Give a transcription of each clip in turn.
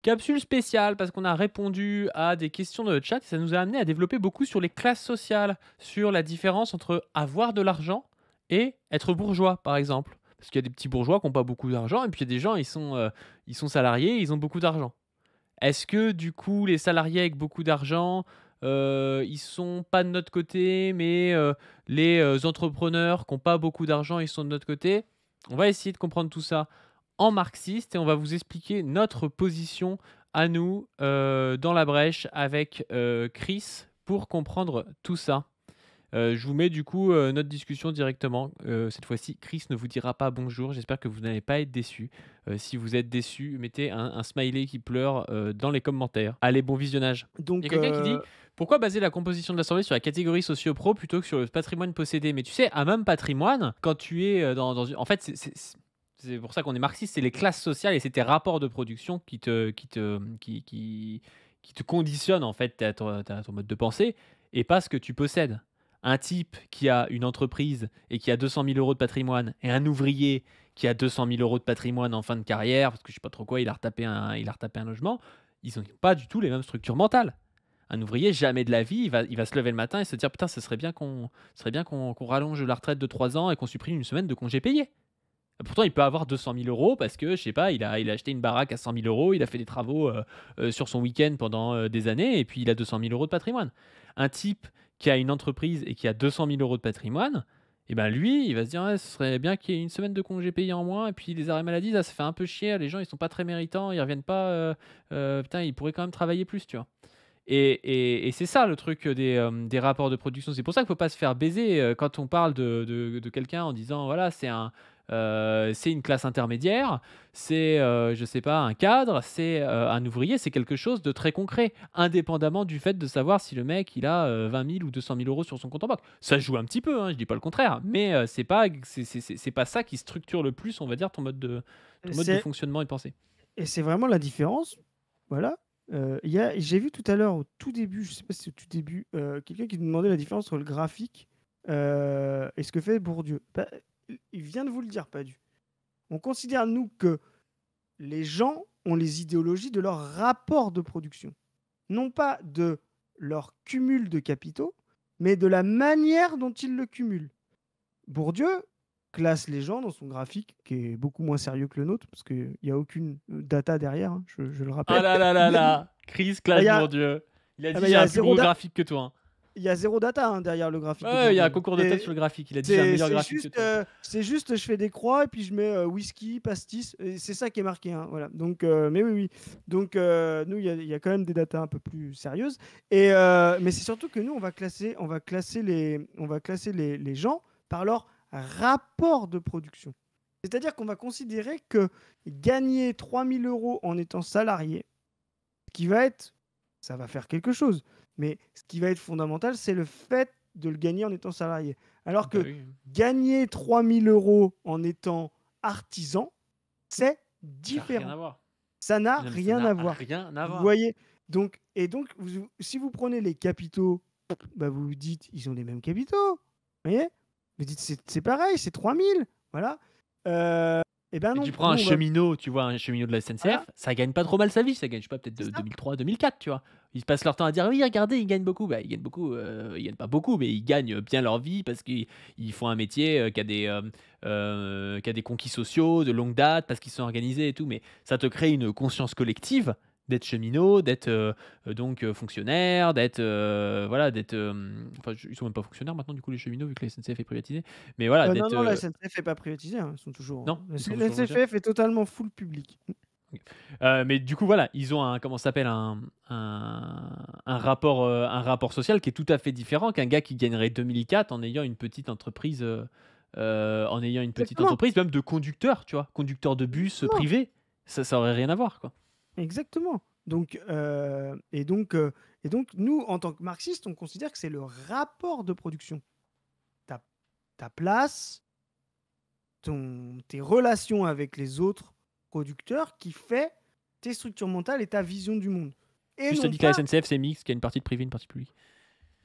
Capsule spéciale parce qu'on a répondu à des questions dans le chat et ça nous a amené à développer beaucoup sur les classes sociales, sur la différence entre avoir de l'argent et être bourgeois, par exemple. Parce qu'il y a des petits bourgeois qui ont pas beaucoup d'argent et puis il y a des gens, ils sont salariés, ils ont beaucoup d'argent. Est-ce que du coup, les salariés avec beaucoup d'argent, ils sont pas de notre côté, mais les, entrepreneurs qui ont pas beaucoup d'argent, ils sont de notre côté? On va essayer de comprendre tout ça en marxiste et on va vous expliquer notre position à nous, dans la brèche avec, Chris pour comprendre tout ça. Je vous mets du coup, notre discussion directement. Cette fois-ci, Chris ne vous dira pas bonjour. J'espère que vous n'allez pas être déçus. Si vous êtes déçus, mettez un smiley qui pleure, dans les commentaires. Allez, bon visionnage. Il y a Donc, quelqu'un qui dit: «Pourquoi baser la composition de l'assemblée sur la catégorie socio-pro plutôt que sur le patrimoine possédé?» Mais tu sais, un même patrimoine, quand tu es, dans une en fait, c'est pour ça qu'on est marxiste, c'est les classes sociales et c'est tes rapports de production qui te conditionnent en fait ton mode de pensée et pas ce que tu possèdes. Un type qui a une entreprise et qui a 200 000 € de patrimoine et un ouvrier qui a 200 000 € de patrimoine en fin de carrière, parce que je sais pas trop quoi, il a retapé un logement, ils ont pas du tout les mêmes structures mentales. Un ouvrier, jamais de la vie, il va se lever le matin et se dire: «Putain, ce serait bien qu'on rallonge la retraite de 3 ans et qu'on supprime une semaine de congés payés». Pourtant, il peut avoir 200 000 € parce que, je sais pas, il a acheté une baraque à 100 000 €, il a fait des travaux, sur son week-end pendant, des années et puis il a 200 000 € de patrimoine. Un type qui a une entreprise et qui a 200 000 € de patrimoine et ben, lui, il va se dire: «Ouais, ce serait bien qu'il y ait une semaine de congés payés en moins et puis les arrêts maladie, là, ça fait un peu chier, les gens, ils sont pas très méritants, ils reviennent pas, putain, ils pourraient quand même travailler plus», tu vois? Et c'est ça le truc, des rapports de production. C'est pour ça qu'il ne faut pas se faire baiser, quand on parle de quelqu'un en disant: «Voilà, c'est une classe intermédiaire, c'est, je sais pas, un cadre, c'est, un ouvrier». C'est quelque chose de très concret, indépendamment du fait de savoir si le mec il a, 20 000 ou 200 000 € sur son compte en banque. Ça joue un petit peu, hein, je dis pas le contraire, mais, c'est pas ça qui structure le plus, on va dire, ton mode de c'est fonctionnement et de pensée. et c'est vraiment la différence. Voilà. J'ai vu tout à l'heure, au tout début, je sais pas si c'est au tout début, quelqu'un qui nous demandait la différence entre le graphique, et ce que fait Bourdieu. Bah, il vient de vous le dire, Padu. On considère, nous, que les gens ont les idéologies de leur rapport de production. Non pas de leur cumul de capitaux, mais de la manière dont ils le cumulent. Bourdieu classe les gens dans son graphique, qui est beaucoup moins sérieux que le nôtre, parce qu'il n'y a aucune data derrière, hein, je le Ah rappelle. là là là là! Chris Bah, classe Bourdieu. Il a dit: il y «J'ai un a plus zéro gros graphique que toi, hein». il y a zéro data, hein, derrière le graphique de Ouais, il y a un Bourdieu. concours de tête sur le graphique. Il a dit: «J'ai un meilleur graphique que toi». C'est juste, je fais des croix et puis je mets whisky, pastis, et c'est ça qui est marqué, hein, voilà. Donc, mais oui, oui. Donc, nous, il y a quand même des datas un peu plus sérieuses. Mais c'est surtout que nous, on va classer les gens par leur rapport de production. C'est-à-dire qu'on va considérer que gagner 3 000 € en étant salarié, qui va être ça va faire quelque chose, mais ce qui va être fondamental, c'est le fait de le gagner en étant salarié. Alors Bah que oui, gagner 3 000 € en étant artisan, c'est ça a rien différent. à voir. Ça n'a Non, mais ça rien n'a à voir. rien à Vous voir. voyez? Donc si vous prenez les capitaux, bah, vous vous dites: «Ils ont les mêmes capitaux». Vous voyez? Vous dites: «C'est pareil, c'est 3 000». Voilà. Et ben Et tu non, prends un nous on va cheminot, tu vois, un cheminot de la voilà, SNCF, ça gagne pas trop mal sa vie, ça gagne, je sais pas, peut-être c'est de ça. 2003-2004, tu vois? Ils passent leur temps à dire: «Oui, regardez, ils gagnent beaucoup». Bah, ils gagnent beaucoup, ils gagnent pas beaucoup, mais ils gagnent bien leur vie parce qu'ils font un métier, qui a des conquis sociaux de longue date, parce qu'ils sont organisés et tout. Mais ça te crée une conscience collective d'être cheminot, d'être, donc fonctionnaire, d'être, voilà, d'être, enfin, ils sont même pas fonctionnaires maintenant, du coup, les cheminots, vu que la SNCF est privatisée. Mais voilà, Non, d'être, non, la SNCF est pas privatisée, hein, ils sont toujours non? Ils sont la toujours SNCF est totalement full public. Mais du coup, voilà, ils ont un comment ça s'appelle? Un rapport social qui est tout à fait différent qu'un gars qui gagnerait 2004 en ayant une petite entreprise, Exactement, même de conducteur, tu vois? Conducteur de bus, exactement, privé. Ça aurait rien à voir, quoi. exactement. Donc nous, en tant que marxistes, on considère que c'est le rapport de production. Ta ta place, tes relations avec les autres producteurs qui fait tes structures mentales et ta vision du monde. Et Juste, ça non dit que la pas, SNCF, c'est mixte, qu'il y a une partie de privé, une partie de publique.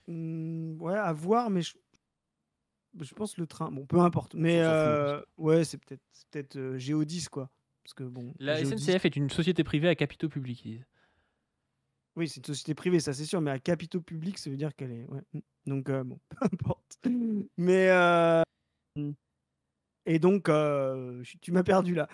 ouais, à voir, mais je pense le train, bon, peu importe. Mais On s'en fout, on s'en ouais, c'est peut-être Géodis, quoi. Parce que bon, La Géodis, SNCF est une société privée à capitaux publics, ils disent. oui, c'est une société privée, ça c'est sûr, mais à capitaux publics, ça veut dire qu'elle est. Ouais. Donc, bon, peu importe. Mais. Et donc, tu m'as perdu là.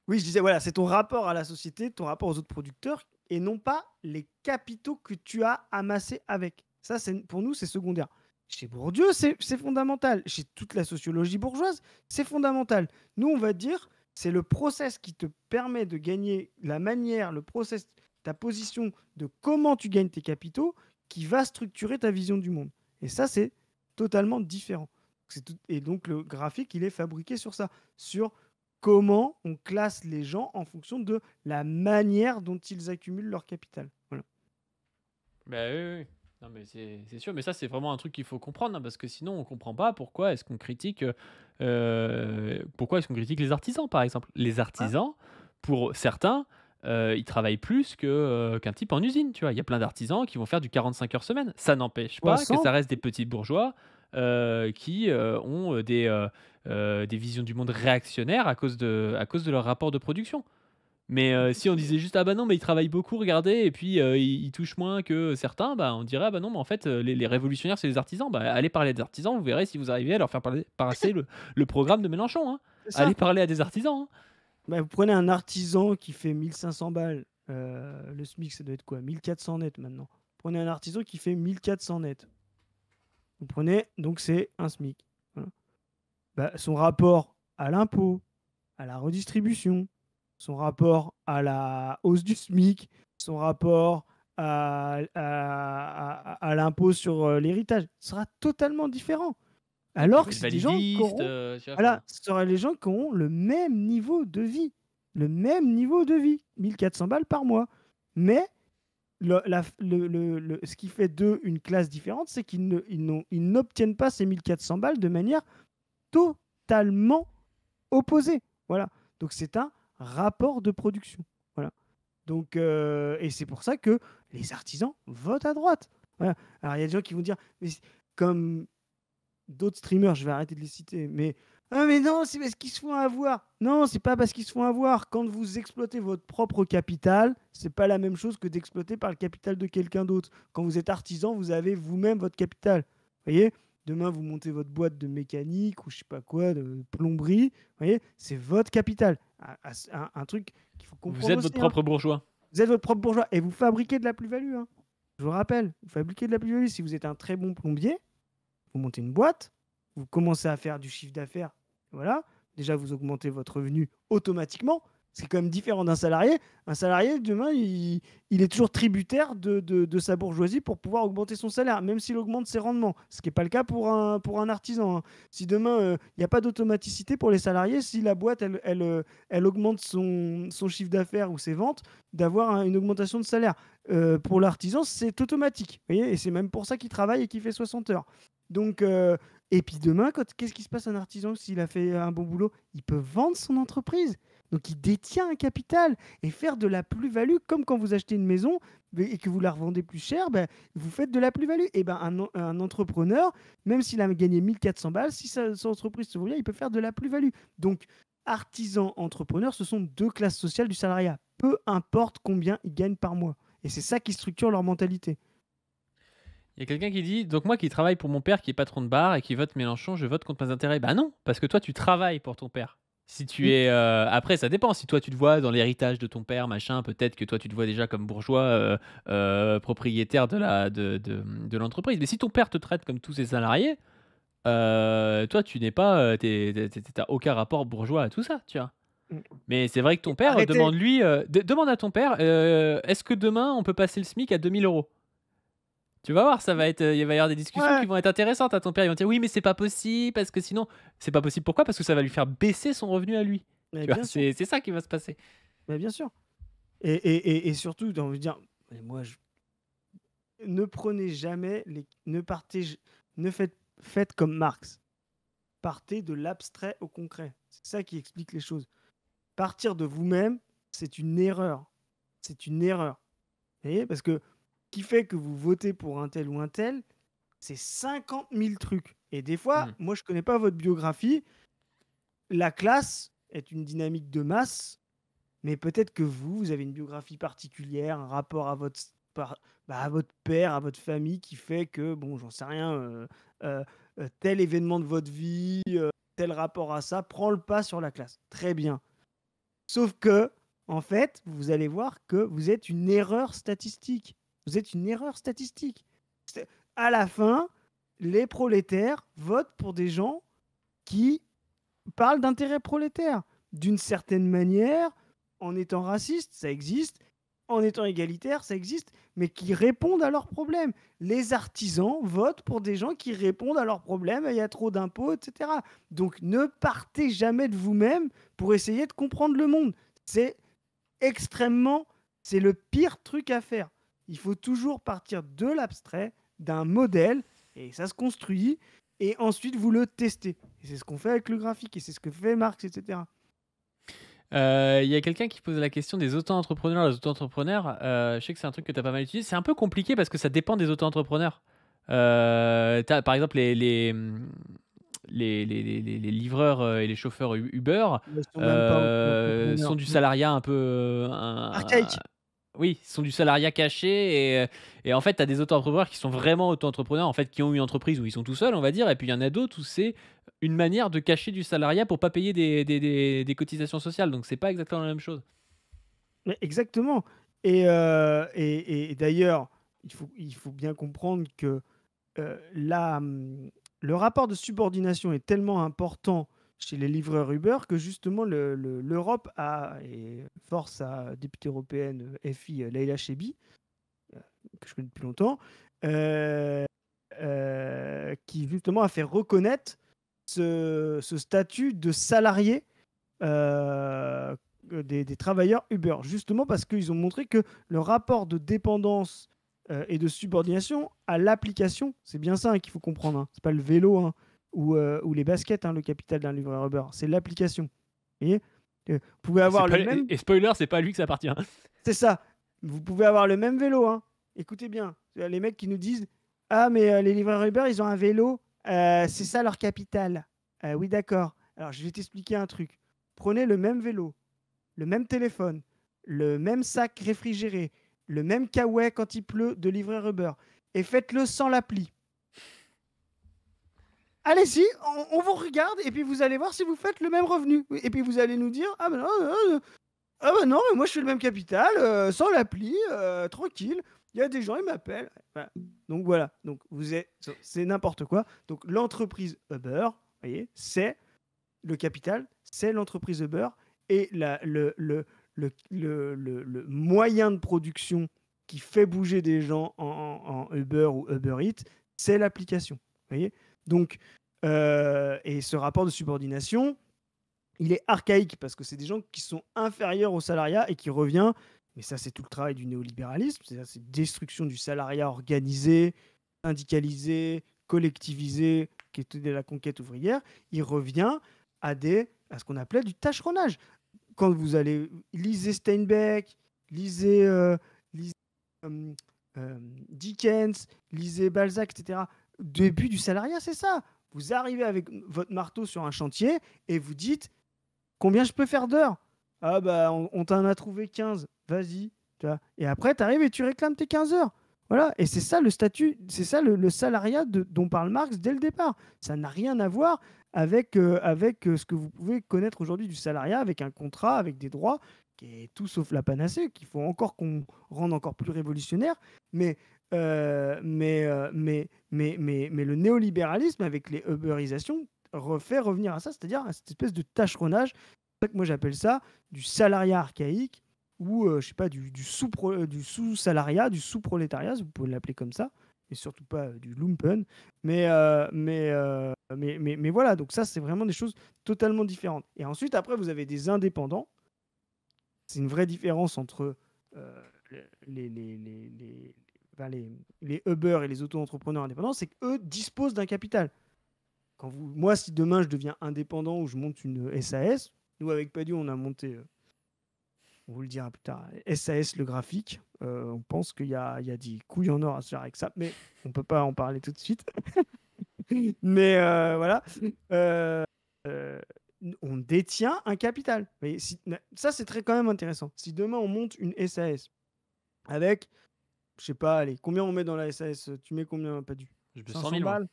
Oui, je disais, voilà, c'est ton rapport à la société, ton rapport aux autres producteurs, et non pas les capitaux que tu as amassés avec. Ça, pour nous, c'est secondaire. Chez Bourdieu, c'est fondamental. Chez toute la sociologie bourgeoise, c'est fondamental. Nous, on va dire, c'est le process qui te permet de gagner la manière, le process, ta position de comment tu gagnes tes capitaux, qui va structurer ta vision du monde. Et ça, c'est totalement différent. Et donc, le graphique, il est fabriqué sur ça, sur comment on classe les gens en fonction de la manière dont ils accumulent leur capital. Voilà. Bah oui, oui. Non, mais c'est sûr, mais ça, c'est vraiment un truc qu'il faut comprendre, hein, parce que sinon, on comprend pas pourquoi est-ce qu'on critique les artisans, par exemple. Les Ah, artisans, pour certains, ils travaillent plus qu'un type en usine, tu vois. Il y a plein d'artisans qui vont faire du 45 heures semaine. Ça n'empêche pas que 60. ça reste des petits bourgeois qui ont des visions du monde réactionnaires à cause de leur rapport de production. Mais si on disait juste: «Ah bah non, mais ils travaillent beaucoup, regardez et puis, ils touchent moins que certains», bah, on dirait: «Ah bah non, mais en fait, les révolutionnaires, c'est les artisans». Bah, allez parler des artisans, vous verrez si vous arrivez à leur faire passer le programme de Mélenchon, hein. C'est Allez ça. parler à des artisans, hein. Bah, vous prenez un artisan qui fait 1500 balles. Le SMIC, ça doit être quoi? 1400 net maintenant. Prenez un artisan qui fait 1400 net. Vous prenez, donc c'est un SMIC. Voilà. Bah, son rapport à l'impôt, à la redistribution, son rapport à la hausse du SMIC, son rapport à l'impôt sur l'héritage sera totalement différent. Oui, puis il Alors fait que le c'est des gens qui validiste, auront, tu vois? voilà, Enfin, ce sera les gens qui auront le même niveau de vie. Le même niveau de vie. 1400 balles par mois. Mais ce qui fait d'eux une classe différente, c'est ils n'obtiennent pas ces 1400 balles de manière totalement opposée. Voilà. Donc c'est un rapport de production. Voilà. Donc, et c'est pour ça que les artisans votent à droite. Voilà. Alors il y a des gens qui vont dire, mais comme d'autres streamers, je vais arrêter de les citer, mais ah mais non, c'est parce qu'ils se font avoir. Non, c'est pas parce qu'ils se font avoir. Quand vous exploitez votre propre capital, c'est pas la même chose que d'exploiter par le capital de quelqu'un d'autre. Quand vous êtes artisan, vous avez vous-même votre capital. Vous voyez, demain vous montez votre boîte de mécanique ou je sais pas quoi, de plomberie. Vous voyez, c'est votre capital. Un truc qu'il faut vous comprendre êtes votre aussi, hein. propre bourgeois. Vous êtes votre propre bourgeois et vous fabriquez de la plus-value, hein. Je vous rappelle, vous fabriquez de la plus-value. Si vous êtes un très bon plombier, vous montez une boîte, vous commencez à faire du chiffre d'affaires, voilà. Déjà, vous augmentez votre revenu automatiquement. C'est quand même différent d'un salarié. Un salarié, demain, il est toujours tributaire de sa bourgeoisie pour pouvoir augmenter son salaire, même s'il augmente ses rendements. Ce qui n'est pas le cas pour un artisan, hein. Si demain, il n'y a pas d'automaticité pour les salariés, si la boîte, elle augmente son chiffre d'affaires ou ses ventes, d'avoir une augmentation de salaire. Pour l'artisan, c'est automatique. Vous voyez, et c'est même pour ça qu'il travaille et qu'il fait 60 heures. Donc, et puis demain, qu'est-ce qui se passe à un artisan s'il a fait un bon boulot? Il peut vendre son entreprise. Donc, il détient un capital et faire de la plus-value, comme quand vous achetez une maison et que vous la revendez plus cher, ben, vous faites de la plus-value. Et ben, un entrepreneur, même s'il a gagné 1400 balles, si son entreprise se vaut bien, il peut faire de la plus-value. Donc, artisan, entrepreneur, ce sont deux classes sociales du salariat. Peu importe combien ils gagnent par mois. Et c'est ça qui structure leur mentalité. Il y a quelqu'un qui dit: «Donc moi qui travaille pour mon père qui est patron de bar et qui vote Mélenchon, je vote contre mes intérêts». Bah non, parce que toi tu travailles pour ton père. Si tu Mm. es, après ça dépend, si toi tu te vois dans l'héritage de ton père machin, peut-être que toi tu te vois déjà comme bourgeois, propriétaire de l'entreprise. Mais si ton père te traite comme tous ses salariés, toi tu n'es pas, tu aucun rapport bourgeois à tout ça, tu vois? Mm. Mais c'est vrai que ton père, Arrêtez. demande-lui, demande à ton père, «Est-ce que demain on peut passer le SMIC à 2 000 €?» Tu vas voir, ça va être, il va y avoir des discussions qui Ouais, vont être intéressantes à ton père. Ils vont dire: «Oui, mais c'est pas possible parce que sinon» c'est pas possible pourquoi? Parce que ça va lui faire baisser son revenu à lui. mais Tu vois? bien sûr. C'est ça qui va se passer. Mais bien sûr. Et surtout, j'ai envie de dire, mais moi, ne prenez jamais ne partez, ne faites comme Marx. Partez de l'abstrait au concret. C'est ça qui explique les choses. Partir de vous-même, c'est une erreur. C'est une erreur. Vous voyez? Parce que ce qui fait que vous votez pour un tel ou un tel, c'est 50 000 trucs. Et des fois, Mmh. moi, je connais pas votre biographie. La classe est une dynamique de masse. Mais peut-être que vous avez une biographie particulière, un rapport à à votre père, à votre famille qui fait que, bon, j'en sais rien, heu tel événement de votre vie, tel rapport à ça prend le pas sur la classe. Très bien. Sauf que, en fait, vous allez voir que vous êtes une erreur statistique. Vous êtes une erreur statistique. C'est à la fin, les prolétaires votent pour des gens qui parlent d'intérêt prolétaire. D'une certaine manière, en étant raciste, ça existe, en étant égalitaire, ça existe, mais qui répondent à leurs problèmes. Les artisans votent pour des gens qui répondent à leurs problèmes, il y a trop d'impôts, etc. Donc ne partez jamais de vous-même pour essayer de comprendre le monde. C'est extrêmement, c'est le pire truc à faire. Il faut toujours partir de l'abstrait, d'un modèle, et ça se construit, et ensuite vous le testez. Et c'est ce qu'on fait avec le graphique, et c'est ce que fait Marx, etc. Il y a quelqu'un qui pose la question des auto-entrepreneurs. Les auto-entrepreneurs, je sais que c'est un truc que tu as pas mal utilisé. C'est un peu compliqué parce que ça dépend des auto-entrepreneurs. Tu par exemple les livreurs, et les chauffeurs Uber, Ils sont même pas sont auto-entrepreneurs. du salariat un peu, Archaïque. oui, sont du salariat caché et en fait, tu as des auto-entrepreneurs qui sont vraiment auto-entrepreneurs, en fait, qui ont une entreprise où ils sont tout seuls, on va dire et puis il y en a d'autres où c'est une manière de cacher du salariat pour pas payer des cotisations sociales, donc c'est pas exactement la même chose. Mais exactement. Et d'ailleurs, il faut bien comprendre que le rapport de subordination est tellement important chez les livreurs Uber que justement l'Europe a, et force à députée européenne FI Leila Chebbi, euh, que je connais depuis longtemps, euh, qui justement a fait reconnaître ce statut de salarié euh, des travailleurs Uber, justement parce qu'ils ont montré que le rapport de dépendance et de subordination à l'application, c'est bien ça hein, qu'il faut comprendre, hein. C'est pas le vélo hein, ou les baskets, hein, le capital d'un livreur Uber, c'est l'application. Vous voyez. Vous pouvez Et c'est avoir pas le même, et spoiler, c'est pas à lui que ça appartient. c'est ça, vous pouvez avoir le même vélo, hein. Écoutez bien, les mecs qui nous disent ah mais les livreurs Uber ils ont un vélo, c'est ça leur capital. Oui d'accord, alors je vais t'expliquer un truc. Prenez le même vélo, le même téléphone, le même sac réfrigéré, le même kawaii quand il pleut de livreur Uber, et faites-le sans l'appli. Allez-y, on vous regarde et puis vous allez voir si vous faites le même revenu. Et puis vous allez nous dire ah ben non, ah ben non, mais moi je fais le même capital sans l'appli, tranquille. Il y a des gens, ils m'appellent. Voilà. Donc voilà, donc c'est n'importe quoi. Donc l'entreprise Uber, vous voyez, c'est le capital, c'est l'entreprise Uber et le moyen de production qui fait bouger des gens en Uber ou Uber Eats, c'est l'application. Vous voyez. Donc, et ce rapport de subordination, il est archaïque parce que c'est des gens qui sont inférieurs au salariat et qui revient, mais ça c'est tout le travail du néolibéralisme, c'est-à-dire c'est destruction du salariat organisé, syndicalisé, collectivisé, qui était la conquête ouvrière, il revient à ce qu'on appelait du tâcheronnage. Quand vous allez, lisez Steinbeck, lisez, lisez euh, Dickens, lisez Balzac, etc. Début du salariat, c'est ça. Vous arrivez avec votre marteau sur un chantier et vous dites combien je peux faire d'heures. Ah bah on t'en a trouvé 15, vas-y. Tu vois. Et après, tu arrives et tu réclames tes 15 heures. Voilà, et c'est ça le statut, c'est ça le salariat dont parle Marx dès le départ. Ça n'a rien à voir avec ce que vous pouvez connaître aujourd'hui du salariat, avec un contrat, avec des droits, qui est tout sauf la panacée, qu'il faut encore qu'on rende encore plus révolutionnaire. Mais, mais le néolibéralisme, avec les uberisations, refait revenir à ça, c'est-à-dire à cette espèce de tâcheronnage. C'est ça que moi j'appelle ça du salariat archaïque ou je sais pas du sous-salariat, du sous-prolétariat, vous pouvez l'appeler comme ça, et surtout pas du lumpen. Mais voilà, donc ça c'est vraiment des choses totalement différentes. Et ensuite après vous avez des indépendants. C'est une vraie différence entre enfin, les Uber et les auto-entrepreneurs indépendants, c'est qu'eux disposent d'un capital. Moi, si demain je deviens indépendant ou je monte une SAS, nous avec Padu, on a monté, on vous le dira plus tard, SAS le graphique. On pense qu'il y a des couilles en or à se faire avec ça, mais on peut pas en parler tout de suite. Mais voilà. Euh, euh, on détient un capital. Vous voyez, ça, c'est quand même intéressant. Si demain, on monte une SAS avec, je sais pas, allez, combien on met dans la SAS? Tu mets combien, pas du Je mets 100 500 000, moi. balles?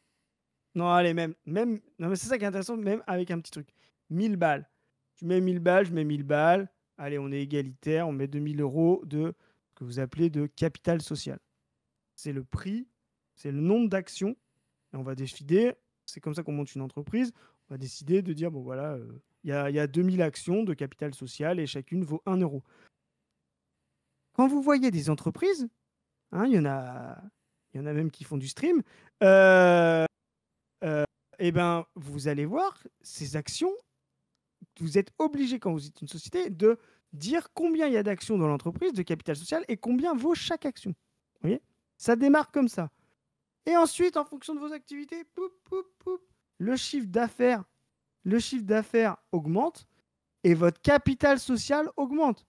Non, allez, même, non, mais c'est ça qui est intéressant, même avec un petit truc. 1000 balles. Tu mets 1000 balles, je mets 1000 balles. Allez, on est égalitaire, on met 2000 euros de ce que vous appelez de capital social. C'est le prix, c'est le nombre d'actions. Et on va décider, c'est comme ça qu'on monte une entreprise, on va décider de dire, bon voilà, il y a 2000 actions de capital social et chacune vaut 1 euro. Quand vous voyez des entreprises, hein, il y en a même qui font du stream, et ben, vous allez voir ces actions, vous êtes obligé quand vous êtes une société de dire combien il y a d'actions dans l'entreprise de capital social et combien vaut chaque action. Vous voyez, ça démarre comme ça. Et ensuite, en fonction de vos activités, poup, poup, poup, le chiffre d'affaires augmente et votre capital social augmente.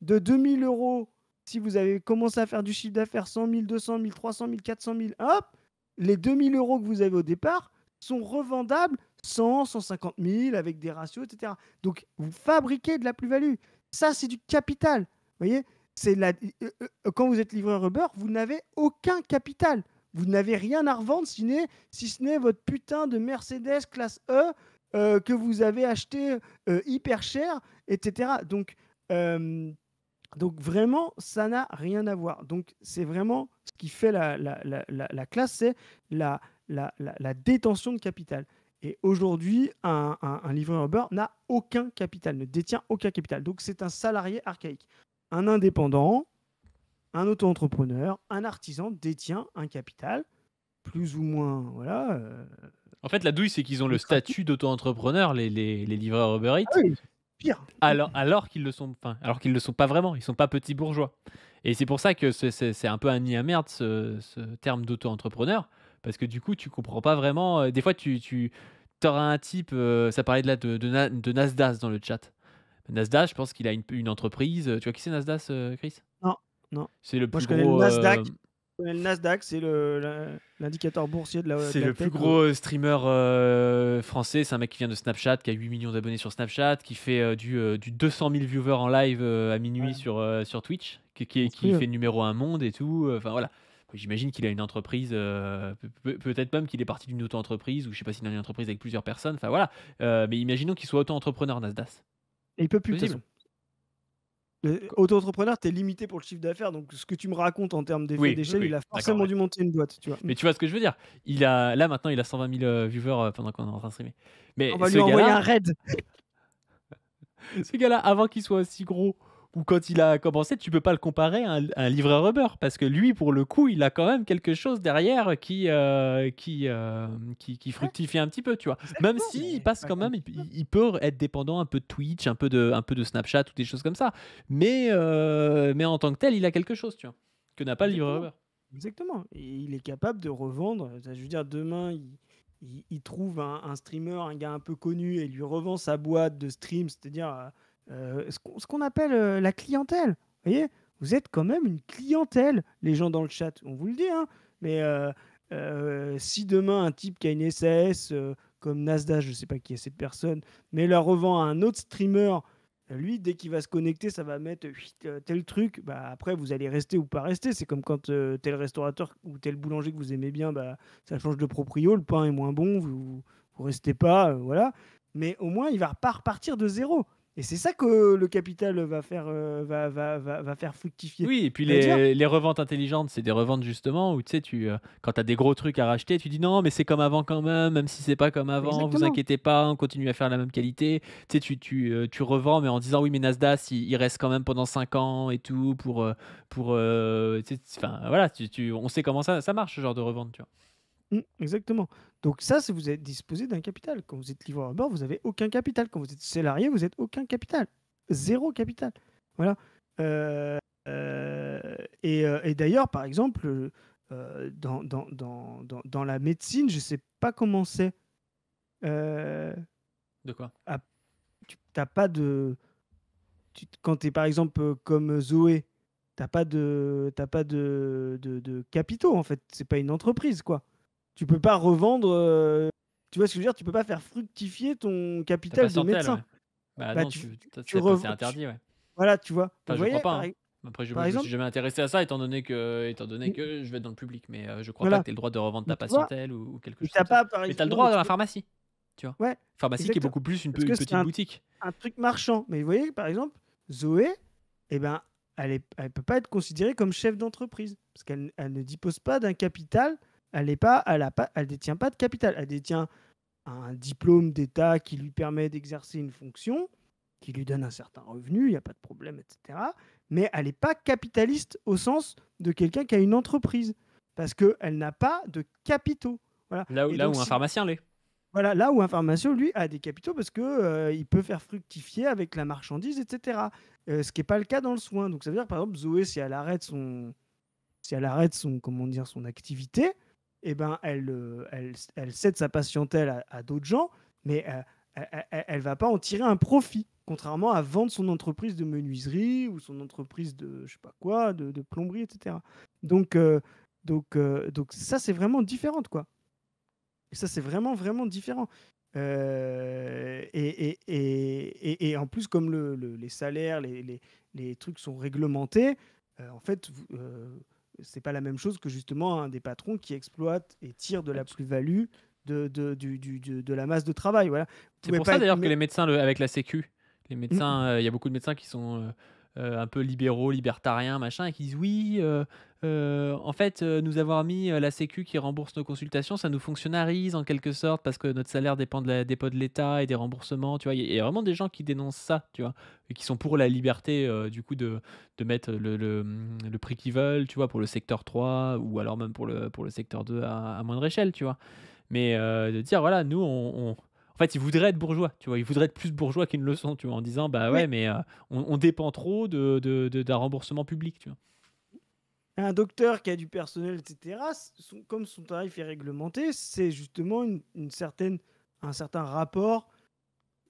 De 2000 euros, si vous avez commencé à faire du chiffre d'affaires 100 000, 200 000, 300 000, 400 000, hop, les 2000 euros que vous avez au départ sont revendables 100, 150 000 avec des ratios, etc. Donc, vous fabriquez de la plus-value. Ça, c'est du capital. Vous voyez, quand vous êtes livreur Uber, vous n'avez aucun capital. Vous n'avez rien à revendre si ce n'est votre putain de Mercedes classe E que vous avez acheté hyper cher, etc. Donc vraiment, ça n'a rien à voir. Donc c'est vraiment ce qui fait la classe, c'est la détention de capital. Et aujourd'hui, un livreur Uber n'a aucun capital, ne détient aucun capital. Donc c'est un salarié archaïque. Un indépendant, un auto-entrepreneur, un artisan détient un capital, plus ou moins, voilà. En fait, la douille, c'est qu'ils ont le lucratif. statut d'auto-entrepreneur, les livreurs Uber Ah Eats, oui, pire. alors qu'ils le sont, enfin, alors qu'ils le sont pas vraiment. Ils sont pas petits bourgeois. Et c'est pour ça que c'est un peu un nid à merde ce terme d'auto-entrepreneur, parce que du coup, tu comprends pas vraiment. Des fois, tu auras un type, ça parlait de là de Nasdaq dans le chat. Nasdaq, je pense qu'il a une entreprise. Tu vois qui c'est Nasdaq, Chris? Non, non. C'est le Moi, plus je connais le gros. Nasdaq. Je connais le Nasdaq, c'est l'indicateur boursier de C'est la le plus tech. gros streamer français. C'est un mec qui vient de Snapchat, qui a 8 millions d'abonnés sur Snapchat, qui fait du 200 000 viewers en live à minuit sur Twitch, qui fait numéro 1 monde et tout. Enfin voilà. J'imagine qu'il a une entreprise, peut-être même qu'il est parti d'une auto-entreprise, ou je sais pas s'il a une entreprise avec plusieurs personnes. Enfin voilà. Mais imaginons qu'il soit auto-entrepreneur, Nasdaq. Et il peut plus, de toute Possible. façon. Auto-entrepreneur, tu es limité pour le chiffre d'affaires. Donc, ce que tu me racontes en termes d'effet Oui, d'échelle, oui, il a d'accord, forcément ouais. dû monter une boîte. Tu vois. Mais tu vois ce que je veux dire. Là maintenant, il a 120 000 viewers pendant qu'on est en train de streamer. Mais On va ce lui envoyer gars-là, un raid. ce gars-là, avant qu'il soit aussi gros ou quand il a commencé, tu peux pas le comparer à un livreur Uber parce que lui, pour le coup, il a quand même quelque chose derrière qui fructifie un petit peu, tu vois. Même Exactement, si il mais passe pas quand même, comme- il peut être dépendant un peu de Twitch, un peu de Snapchat ou des choses comme ça. Mais en tant que tel, il a quelque chose, tu vois, que n'a pas le livreur Exactement. Uber. Exactement. Et il est capable de revendre. Je veux dire, demain, il trouve un streamer, un gars un peu connu, et il lui revend sa boîte de stream, c'est-à-dire ce qu'on appelle la clientèle. Vous voyez, vous êtes quand même une clientèle, les gens dans le chat. On vous le dit, hein. Mais si demain, un type qui a une SAS comme Nasdaq, je ne sais pas qui est cette personne, mais la revend à un autre streamer. Lui, dès qu'il va se connecter, ça va mettre tel truc. Bah, après, vous allez rester ou pas rester. C'est comme quand tel restaurateur ou tel boulanger que vous aimez bien, bah, ça change de proprio, le pain est moins bon, vous restez pas, voilà. Mais au moins, il va pas repartir de zéro. Et c'est ça que le capital va faire, va faire fructifier. Oui, et puis Il va dire, les reventes intelligentes, c'est des reventes justement où tu sais, quand tu as des gros trucs à racheter, tu dis non, mais c'est comme avant quand même si c'est pas comme avant, vous exactement, inquiétez pas, on continue à faire la même qualité. Tu sais, tu revends, mais en disant oui, mais Nasdaq, il reste quand même pendant 5 ans et tout tu sais, enfin voilà, on sait comment ça marche ce genre de revente, tu vois. Exactement. Donc ça, c'est vous êtes disposé d'un capital. Quand vous êtes livreur à bord, vous avez aucun capital. Quand vous êtes salarié, vous n'êtes aucun capital. Zéro capital. Voilà. Euh, et d'ailleurs, par exemple, dans la médecine, je ne sais pas comment c'est. De quoi? Tu n'as pas de... quand tu es par exemple comme Zoé, t'as pas de capitaux en fait. C'est pas une entreprise quoi. Tu peux pas revendre tu vois ce que je veux dire? Tu peux pas faire fructifier ton Ta capital de patientèle, médecin. ouais. Bah Bah, non, tu f c'est c'est tu interdit, ouais. voilà, tu vois? Donc Enfin, vous je crois voyez, pas, hein. Après, par je me suis exemple jamais intéressé à ça étant donné mmh, que je vais dans le public, mais je crois pas voilà, que tu aies le droit de revendre mais ta tu vois? patientèle ou quelque Mais chose tu comme ça. pas par Mais tu as exemple le non, droit mais dans tu la vois? pharmacie, tu vois? Ouais, Pharmacie qui est exactement. beaucoup plus Parce une que c'est petite boutique. un truc marchand. Mais vous voyez, par exemple, Zoé, eh ben, elle peut pas être considérée comme chef d'entreprise parce qu'elle ne dispose pas d'un capital, elle détient pas de capital. Elle détient un diplôme d'État qui lui permet d'exercer une fonction, qui lui donne un certain revenu, il y a pas de problème et cetera. Mais elle est pas capitaliste au sens de quelqu'un qui a une entreprise parce qu'elle n'a pas de capitaux. Voilà et Là donc où un si pharmacien l'est. voilà, là où un pharmacien, lui, a des capitaux parce que, il peut faire fructifier avec la marchandise et cetera. Ce qui est pas le cas dans le soin. Donc ça veut dire, par exemple, Zoé, si elle arrête son comment dire? Son activité et ben, elle cède sa patientèle à d'autres gens, mais, elle va pas en tirer un profit. Contrairement à vendre son entreprise de menuiserie ou son entreprise de je sais pas quoi, de plomberie et cetera. Donc, donc ça, c'est vraiment différent, quoi. Et ça, c'est vraiment, vraiment différent. Et en plus, comme les salaires, les trucs sont réglementés, en fait, c'est pas la même chose que justement des patrons qui exploitent et tirent de la plus-value de la masse de travail. Voilà. Vous C'est pouvez pour pas ça être. d'ailleurs que les médecins avec la sécu, les Mm, médecins, il y a beaucoup de médecins qui sont, un peu libéraux, libertariens, machin et qui disent: «Oui, en fait, nous avoir mis, la sécu qui rembourse nos consultations, ça nous fonctionnalise en quelque sorte parce que notre salaire dépend de l'État et des remboursements», tu vois? Il y a vraiment des gens qui dénoncent ça, tu vois? Et qui sont pour la liberté, du coup de mettre le prix qu'ils veulent, tu vois? Pour le secteur 3 ou alors même pour le secteur 2 à moindre échelle, tu vois? Mais de dire voilà, nous en fait, ils voudraient être bourgeois, tu vois? Ils voudraient être plus bourgeois qu'ils ne le sont, tu vois? En disant: «Bah mais ouais, mais on dépend trop d'un remboursement public», tu vois? un docteur qui a du personnel, et cetera, comme son tarif est réglementé, c'est justement un certain rapport.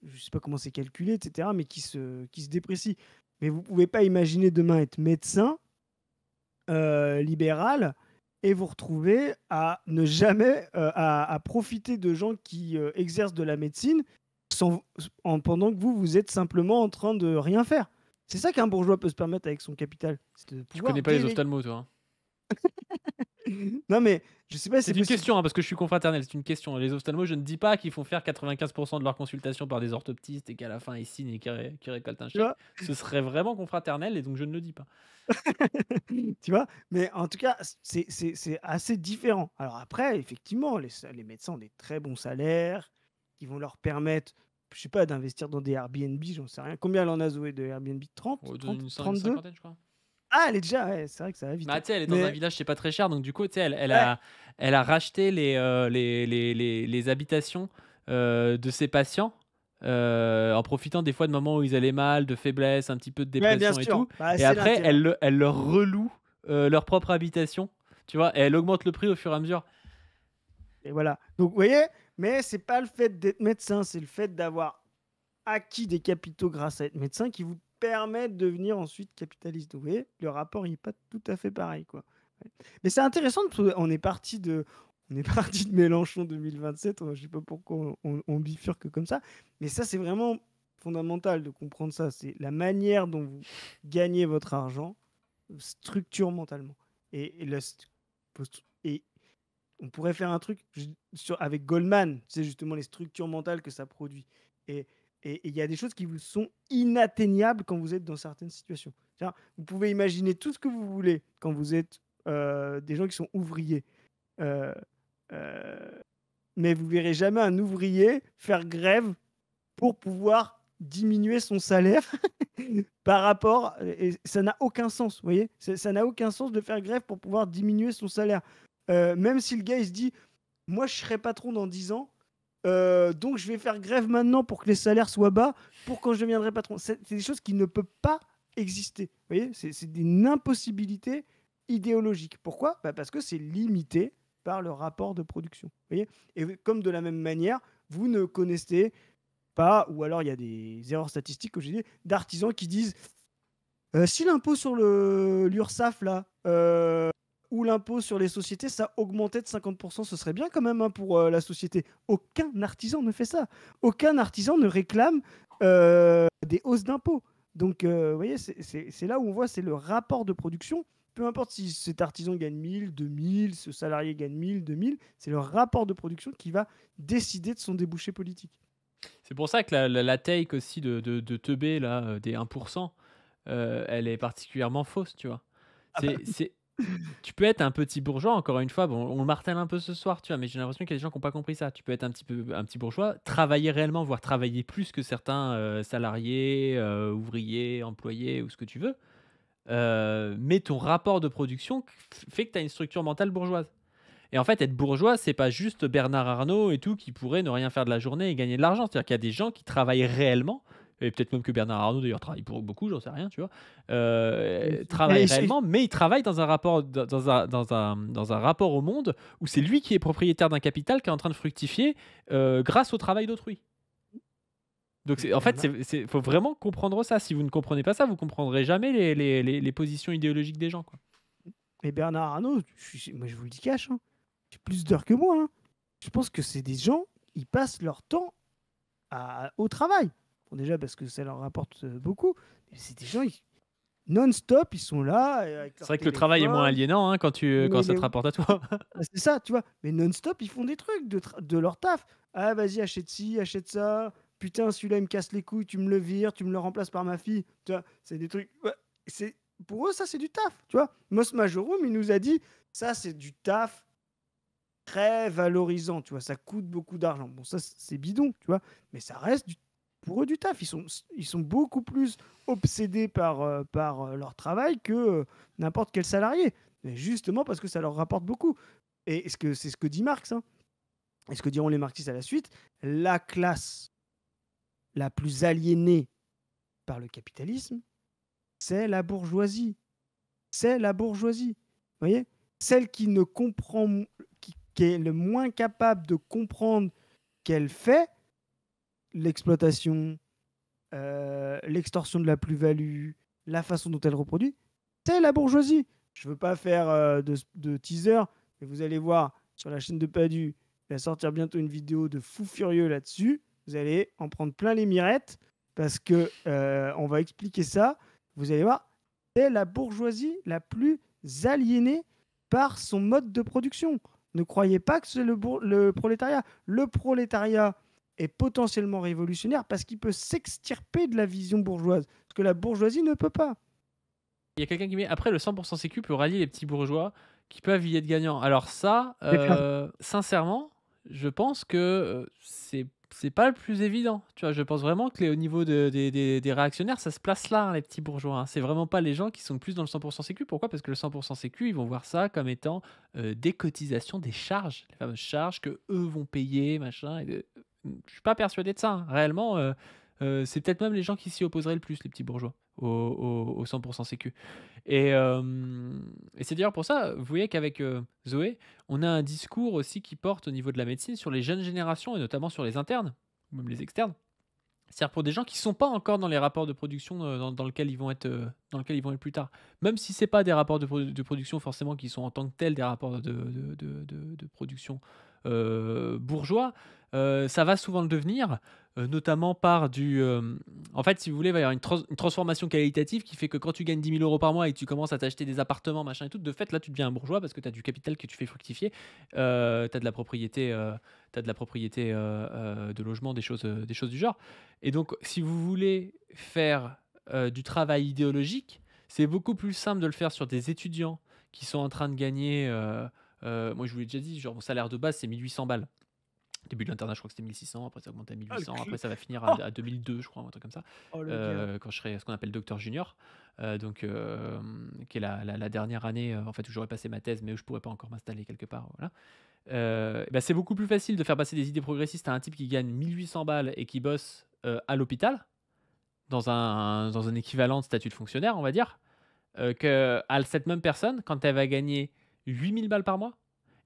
Je sais pas comment c'est calculé, et cetera, mais qui se déprécie. Mais vous pouvez pas imaginer demain être médecin, libéral et vous retrouver à ne jamais, à profiter de gens qui, exercent de la médecine sans pendant que vous êtes simplement en train de rien faire. C'est ça qu'un bourgeois peut se permettre avec son capital, c'est de Tu pouvoir connais pas les déléguer. ophtalmos, toi, hein? Non, mais je sais pas si c'est C'est une possible. question, hein, parce que je suis confraternel, c'est une question. Les ophtalmos, je ne dis pas qu'ils font faire 95 de leurs consultations par des orthoptistes et qu'à la fin ils signent et qu'ils récoltent un Tu chèque. vois? Ce serait vraiment confraternel et donc je ne le dis pas. Tu vois? Mais en tout cas, c'est assez différent. Alors après, effectivement, les médecins ont des très bons salaires qui vont leur permettre, je sais pas, d'investir dans des Airbnb, j'en sais rien. Combien elle en a Zoé de Airbnb? 30, Oh, 30, une 32? cinquantaine, je crois. Ah, elle est déjà ouais, c'est vrai que ça va vite, Bah, hein. tu sais, elle est dans un Mais village, c'est pas très cher, donc du coup, tu sais, ouais, elle a racheté les habitations, de ses patients, en profitant des fois de moments où ils allaient mal, de faiblesse, un petit peu de ouais, bien dépression et sûr. tout Bah, et c'est après l'intérêt. elle leur reloue, leur propre habitation, tu vois? Et elle augmente le prix au fur et à mesure. Et voilà. Donc vous voyez? Mais c'est pas le fait d'être médecin, c'est le fait d'avoir acquis des capitaux grâce à être médecin qui vous permettent de devenir ensuite capitaliste. Donc vous voyez? Le rapport il est pas tout à fait pareil, quoi. Ouais. Mais c'est intéressant parce qu'on est parti de on est parti de Mélenchon 2027, je sais pas pourquoi on bifurque comme ça, mais ça, c'est vraiment fondamental de comprendre ça. C'est la manière dont vous gagnez votre argent structure mentalement et la st et on pourrait faire un truc avec Goldman, c'est justement les structures mentales que ça produit. Et il y a des choses qui vous sont inatteignables quand vous êtes dans certaines situations. Vous pouvez imaginer tout ce que vous voulez quand vous êtes des gens qui sont ouvriers. Euh, euh, mais vous verrez jamais un ouvrier faire grève pour pouvoir diminuer son salaire par rapport. Et ça n'a aucun sens, vous voyez. Ça n'a aucun sens de faire grève pour pouvoir diminuer son salaire. Même si le gars il se dit moi, je serai patron dans 10 ans. Donc, je vais faire grève maintenant pour que les salaires soient bas pour quand je deviendrai patron. C'est des choses qui ne peuvent pas exister. Vous voyez, c'est une impossibilité idéologique. Pourquoi? Bah, parce que c'est limité par le rapport de production. Vous voyez, et comme de la même manière, vous ne connaissez pas, ou alors il y a des erreurs statistiques, que j'ai dit, d'artisans qui disent si l'impôt sur l'URSSAF, là, où l'impôt sur les sociétés, ça augmentait de 50%, ce serait bien quand même hein, pour la société. Aucun artisan ne fait ça. Aucun artisan ne réclame des hausses d'impôts. Donc, vous voyez, c'est là où on voit, c'est le rapport de production. Peu importe si cet artisan gagne 1000, 2000, ce salarié gagne 1000, 2000, c'est le rapport de production qui va décider de son débouché politique. C'est pour ça que la take aussi de Teubé, là, des 1%, elle est particulièrement fausse, tu vois. Ah bah, Tu peux être un petit bourgeois, encore une fois, bon, on le martèle un peu ce soir, tu vois, mais j'ai l'impression qu'il y a des gens qui n'ont pas compris ça. Tu peux être un petit bourgeois, travailler réellement, voire travailler plus que certains salariés, ouvriers, employés ou ce que tu veux. Mais ton rapport de production fait que tu as une structure mentale bourgeoise. Et en fait, être bourgeois, c'est pas juste Bernard Arnault et tout qui pourrait ne rien faire de la journée et gagner de l'argent. C'est-à-dire qu'il y a des gens qui travaillent réellement, et peut-être même que Bernard Arnault d'ailleurs travaille pour beaucoup, j'en sais rien, tu vois. Travaille réellement, mais il travaille dans un rapport, dans un rapport au monde où c'est lui qui est propriétaire d'un capital qui est en train de fructifier grâce au travail d'autrui. Donc en fait, il faut vraiment comprendre ça. Si vous ne comprenez pas ça, vous comprendrez jamais les positions idéologiques des gens, quoi. Et Bernard Arnault, moi je vous le dis cash, hein, j'ai plus d'heures que moi. Hein. Je pense que c'est des gens, ils passent leur temps au travail. Bon, déjà parce que ça leur rapporte beaucoup. Mais c'est des gens, non-stop, ils sont là. C'est vrai que le travail est moins aliénant hein, quand ça te rapporte à toi. C'est ça, tu vois. Mais non-stop, ils font des trucs de leur taf. Ah, vas-y, achète ci, achète ça. Putain, celui-là, il me casse les couilles, tu me le vires, tu me le remplaces par ma fille. Tu vois, c'est des trucs. Ouais, pour eux, ça, c'est du taf, tu vois. Mos Majorum, il nous a dit, ça, c'est du taf très valorisant, tu vois. Ça coûte beaucoup d'argent. Bon, ça, c'est bidon, tu vois. Mais ça reste pour eux du taf. Ils sont beaucoup plus obsédés par leur travail que n'importe quel salarié. Mais justement parce que ça leur rapporte beaucoup. Et c'est ce que dit Marx, hein. Et ce que diront les marxistes à la suite, la classe la plus aliénée par le capitalisme, c'est la bourgeoisie. C'est la bourgeoisie. Vous voyez, celle qui ne comprend, qui est le moins capable de comprendre qu'elle fait l'exploitation, l'extorsion de la plus-value, la façon dont elle reproduit, c'est la bourgeoisie. Je ne veux pas faire de teaser, mais vous allez voir sur la chaîne de Padu, il va sortir bientôt une vidéo de fou furieux là-dessus. Vous allez en prendre plein les mirettes parce que on va expliquer ça. Vous allez voir, c'est la bourgeoisie la plus aliénée par son mode de production. Ne croyez pas que c'est le prolétariat. Le prolétariat est potentiellement révolutionnaire parce qu'il peut s'extirper de la vision bourgeoise, ce que la bourgeoisie ne peut pas. Il y a quelqu'un qui met après le 100% sécu peut rallier les petits bourgeois qui peuvent y être gagnants. Alors ça, sincèrement, je pense que c'est pas le plus évident. Tu vois, je pense vraiment que au niveau des réactionnaires, ça se place là, les petits bourgeois. Hein. C'est vraiment pas les gens qui sont plus dans le 100% sécu. Pourquoi? Parce que le 100% sécu, ils vont voir ça comme étant des cotisations, des charges, les fameuses charges que eux vont payer, machin. Je suis pas persuadé de ça. Hein. Réellement, c'est peut-être même les gens qui s'y opposeraient le plus, les petits bourgeois, au 100% sécu. Et c'est d'ailleurs pour ça, vous voyez qu'avec Zoé, on a un discours aussi qui porte au niveau de la médecine sur les jeunes générations et notamment sur les internes, ou même les externes. C'est-à-dire pour des gens qui ne sont pas encore dans les rapports de production dans lesquels ils vont être, plus tard. Même si ce n'est pas des rapports de production forcément qui sont en tant que tels des rapports de production bourgeois, ça va souvent le devenir, notamment par en fait, si vous voulez, il va y avoir une transformation qualitative qui fait que quand tu gagnes 10 000 euros par mois et que tu commences à t'acheter des appartements, machin et tout, de fait, là, tu deviens un bourgeois parce que tu as du capital que tu fais fructifier, tu as de la propriété, de logement, des choses du genre. Et donc, si vous voulez faire du travail idéologique, c'est beaucoup plus simple de le faire sur des étudiants qui sont en train de gagner, moi je vous l'ai déjà dit, genre mon salaire de base c'est 1800 balles. Début de l'internat, je crois que c'était 1600, après ça augmente à 1800, après ça va finir à 2002, je crois, un truc comme ça, quand je serai ce qu'on appelle docteur junior, qui est la dernière année en fait, où j'aurais passé ma thèse, mais où je pourrais pas encore m'installer quelque part. Voilà. C'est beaucoup plus facile de faire passer des idées progressistes à un type qui gagne 1800 balles et qui bosse à l'hôpital, dans un équivalent de statut de fonctionnaire, on va dire, que à cette même personne, quand elle va gagner 8000 balles par mois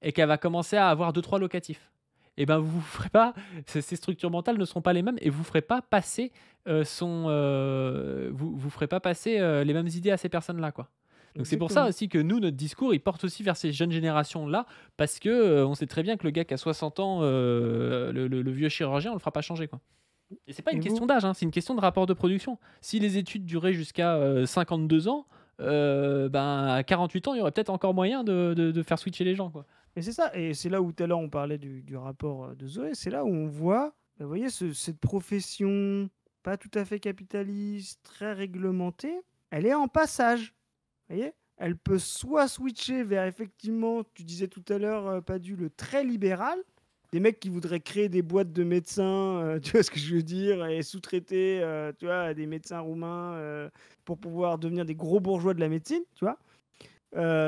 et qu'elle va commencer à avoir 2-3 locatifs. Et ben vous ferez pas, ces structures mentales ne seront pas les mêmes et vous ferez pas passer vous ferez pas passer les mêmes idées à ces personnes-là, quoi. Donc c'est pour ça Exactement. aussi que nous, notre discours, il porte aussi vers ces jeunes générations-là, parce que on sait très bien que le gars qui a 60 ans, le vieux chirurgien, on le fera pas changer, quoi. Et c'est pas une Et question vous, d'âge, hein, c'est une question de rapport de production. Si les études duraient jusqu'à 52 ans, ben, à 48 ans, il y aurait peut-être encore moyen de faire switcher les gens, quoi. et c'est ça, et c'est là où tout à l'heure on parlait du rapport de Zoé, c'est là où on voit, vous voyez, cette profession pas tout à fait capitaliste, très réglementée, elle est en passage. Vous voyez, elle peut soit switcher vers effectivement, tu disais tout à l'heure, Padu, le très libéral, des mecs qui voudraient créer des boîtes de médecins, tu vois ce que je veux dire, et sous-traiter, tu vois, à des médecins roumains pour pouvoir devenir des gros bourgeois de la médecine, tu vois,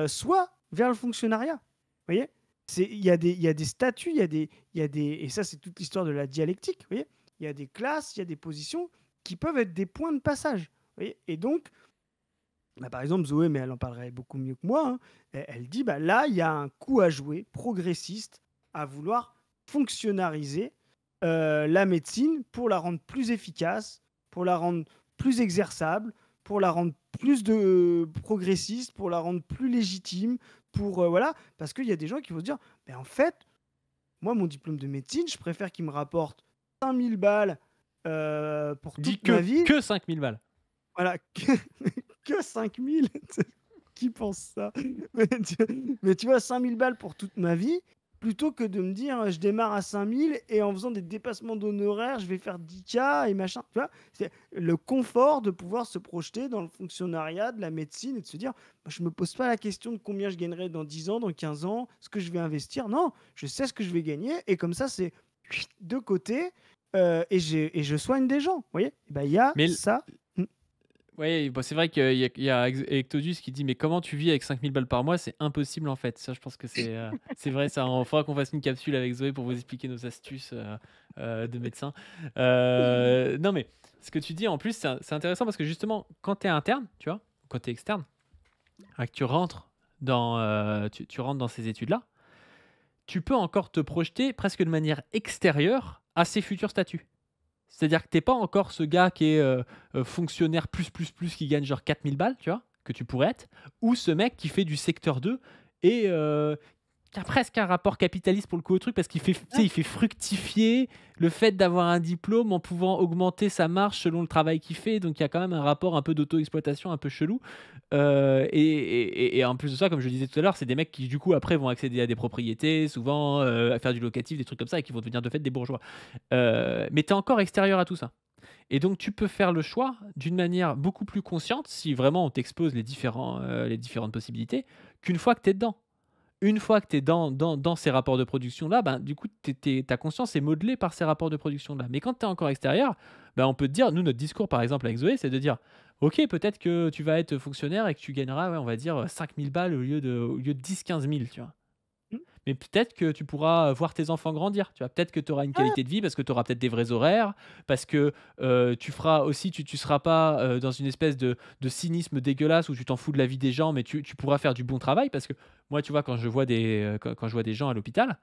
soit vers le fonctionnariat. Vous voyez, il y a des statuts, et ça c'est toute l'histoire de la dialectique. Vous voyez, il y a des classes, il y a des positions qui peuvent être des points de passage. Vous voyez, et donc bah, par exemple, Zoé, mais elle en parlerait beaucoup mieux que moi, hein, elle dit, bah, là, il y a un coup à jouer progressiste à vouloir fonctionnariser la médecine pour la rendre plus efficace, pour la rendre plus exerçable, pour la rendre plus progressiste, pour la rendre plus légitime, voilà, parce qu'il y a des gens qui vont se dire, mais en fait, moi, mon diplôme de médecine, je préfère qu'il me rapporte 5000 balles pour Dis toute ma vie. que 5000 balles. Voilà, que 5000. Qui pense ça? Mais tu vois, 5000 balles pour toute ma vie, plutôt que de me dire je démarre à 5000 et en faisant des dépassements d'honoraires, je vais faire 10K et machin. Tu vois, c'est le confort de pouvoir se projeter dans le fonctionnariat, de la médecine et de se dire je me pose pas la question de combien je gagnerai dans 10 ans, dans 15 ans, ce que je vais investir. Non, je sais ce que je vais gagner et comme ça, c'est de côté et je soigne des gens. Vous voyez? Eh ben, il y a Mais ça. Mm. ouais, bah, c'est vrai qu'il y a Ectodus qui dit: «Mais comment tu vis avec 5000 balles par mois? C'est impossible, en fait». Ça, je pense que c'est vrai, ça. Il faudra qu'on fasse une capsule avec Zoé pour vous expliquer nos astuces, de médecin. Non, mais ce que tu dis, en plus, c'est intéressant parce que justement, quand tu es interne, tu vois? Quand tu es externe, que tu rentres tu rentres dans ces études-là, tu peux encore te projeter presque de manière extérieure à ces futurs statuts. C'est-à-dire que tu es pas encore ce gars qui est, fonctionnaire plus, qui gagne genre 4000 balles, tu vois? Que tu pourrais être, ou ce mec qui fait du secteur 2 et qui a presque un rapport capitaliste pour le coup au truc parce qu'il fait, tu sais, Ouais, il fait fructifier le fait d'avoir un diplôme en pouvant augmenter sa marge selon le travail qu'il fait. Donc il y a quand même un rapport un peu d'auto-exploitation un peu chelou. Et en plus de ça, comme je le disais tout à l'heure, c'est des mecs qui du coup après vont accéder à des propriétés, souvent, à faire du locatif, des trucs comme ça et qui vont devenir de fait des bourgeois. Mais tu es encore extérieur à tout ça. Et donc tu peux faire le choix d'une manière beaucoup plus consciente, si vraiment on t'expose les différentes possibilités, qu'une fois que tu es dedans. Une fois que tu es dans ces rapports de production-là, ben, du coup, ta conscience est modelée par ces rapports de production-là. Mais quand tu es encore extérieur, ben, on peut te dire, nous, notre discours, par exemple, avec Zoé, c'est de dire, OK, peut-être que tu vas être fonctionnaire et que tu gagneras, ouais, on va dire, 5000 balles au lieu de 10 000 15 000, tu vois. mmh, Mais peut-être que tu pourras voir tes enfants grandir, tu vois? Peut-être que tu auras une ouais, qualité de vie parce que tu auras peut-être des vrais horaires, parce que, tu feras aussi tu seras pas, dans une espèce de cynisme dégueulasse où tu t'en fous de la vie des gens, mais tu pourras faire du bon travail. Parce que moi, tu vois, quand je vois quand je vois des gens à l'hôpital,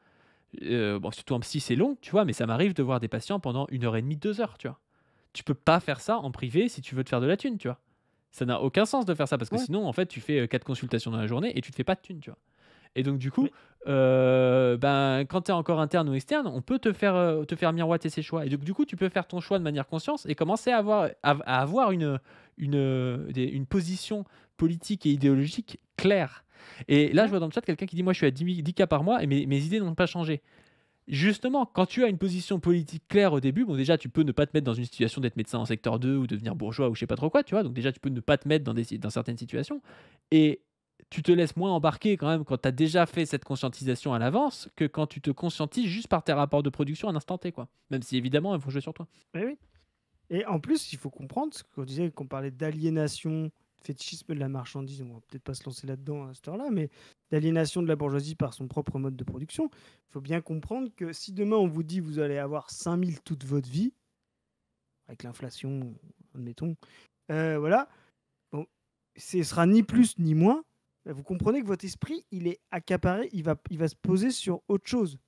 bon, surtout en psy, c'est long, tu vois? Mais ça m'arrive de voir des patients pendant 1 heure et demie, 2 heures, tu vois? Tu peux pas faire ça en privé si tu veux te faire de la thune, tu vois? Ça n'a aucun sens de faire ça parce que ouais, sinon, en fait, tu fais, 4 consultations dans la journée et tu te fais pas de thune, tu vois? Et donc du coup, mais ben, quand tu es encore interne ou externe, on peut te faire miroiter ces choix. Et donc du coup, tu peux faire ton choix de manière consciente et commencer à avoir une position politique et idéologique claire. Et là, je ouais, vois dans le chat quelqu'un qui dit: «Moi, je suis à 10K par mois et mes idées n'ont pas changé». Justement, quand tu as une position politique claire au début, bon, déjà, tu peux ne pas te mettre dans une situation d'être médecin en secteur 2 ou devenir bourgeois ou je sais pas trop quoi, tu vois? Donc déjà, tu peux ne pas te mettre dans certaines situations et tu te laisses moins embarquer quand même quand tu as déjà fait cette conscientisation à l'avance que quand tu te conscientises juste par tes rapports de production à l'instant T, quoi. Même si évidemment, elles vont jouer sur toi. oui. Et en plus, il faut comprendre, ce qu'on disait, qu'on parlait d'aliénation, fétichisme de la marchandise, on va peut-être pas se lancer là-dedans à cette heure-là, mais d'aliénation de la bourgeoisie par son propre mode de production. Il faut bien comprendre que si demain on vous dit vous allez avoir 5000 toute votre vie, avec l'inflation, admettons, voilà, bon, ce sera ni plus ni moins. Vous comprenez que votre esprit, il est accaparé, il va se poser sur autre chose.